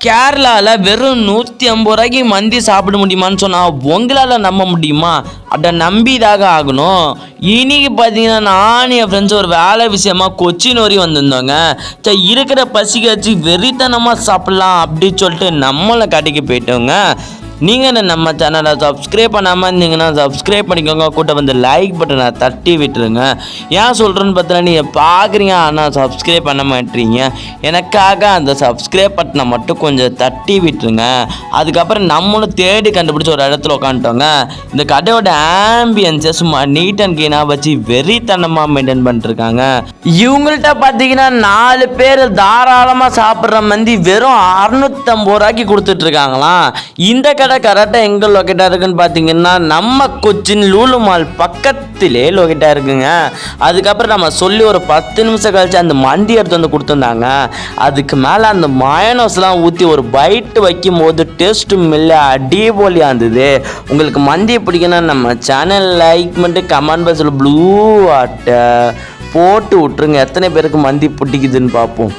கேரளாவில் வெறும் 150 ரூபாய்க்கு மந்தி சாப்பிட முடியுமான்னு சொன்னால் உங்களால் நம்ப முடியுமா? அதை நம்பிதாக ஆகணும். இன்னைக்கு பார்த்தீங்கன்னா நானும் என் ஃப்ரெண்ட்ஸ் ஒரு வேலை விஷயமா கொச்சின் வரையும் வந்திருந்தோங்க. சரி இருக்கிற பசிக்கு வச்சு வெறித்தனமாக சாப்பிட்லாம் அப்படின்னு சொல்லிட்டு நம்மளை கடைக்கு போயிட்டோங்க. நீங்கள் என்ன நம்ம சேனலை சப்ஸ்கிரைப் பண்ணாமல் இருந்தீங்கன்னா சப்ஸ்கிரைப் பண்ணிக்கோங்க. கூட வந்து லைக் பட்டனை தட்டி விட்டுருங்க. ஏன் சொல்கிறேன்னு பார்த்தா நீங்கள் பார்க்குறீங்க ஆனால் சப்ஸ்கிரைப் பண்ண மாட்டீங்க. எனக்காக அந்த சப்ஸ்கிரைப் பட்டனை மட்டும் கொஞ்சம் தட்டி விட்டுருங்க. அதுக்கப்புறம் நம்மளும் தேடி கண்டுபிடிச்சி ஒரு இடத்துல உட்காந்துட்டோங்க. இந்த கடையோட ஆம்பியன்ஸை சும்மா நீட் அண்ட் க்ளீனாக வச்சு வெறித்தனமாக மெயின்டைன் பண்ணிட்டுருக்காங்க. இவங்கள்ட்ட பார்த்தீங்கன்னா 4 பேர் தாராளமாக சாப்பிட்ற மந்தி வெறும் 650 ரூபாய்க்கு கொடுத்துட்ருக்காங்களாம். இந்த கடை கரெக்டாக எங்கே லொக்கேட்டாக இருக்குன்னு பார்த்தீங்கன்னா நம்ம கொச்சின் லூலு மால் பக்கத்திலே லொக்கேட்டாக இருக்குங்க. அதுக்கப்புறம் நம்ம சொல்லி ஒரு 10 நிமிஷம் கழிச்சு அந்த மந்தி எடுத்து வந்து கொடுத்துருந்தாங்க. அதுக்கு மேலே அந்த மயோனஸ்லாம் ஊற்றி ஒரு பைட்டு வைக்கும் போது டேஸ்ட்டு மில்ல அடிபொலியாக இருந்தது. உங்களுக்கு மந்தி பிடிக்குன்னா நம்ம சேனல் லைக் பண்ணிட்டு கமெண்ட் பாக்ஸில் ப்ளூ ஆட்டை போட்டு விட்ருங்க. எத்தனை பேருக்கு மந்தி பிடிக்குதுன்னு பார்ப்போம்.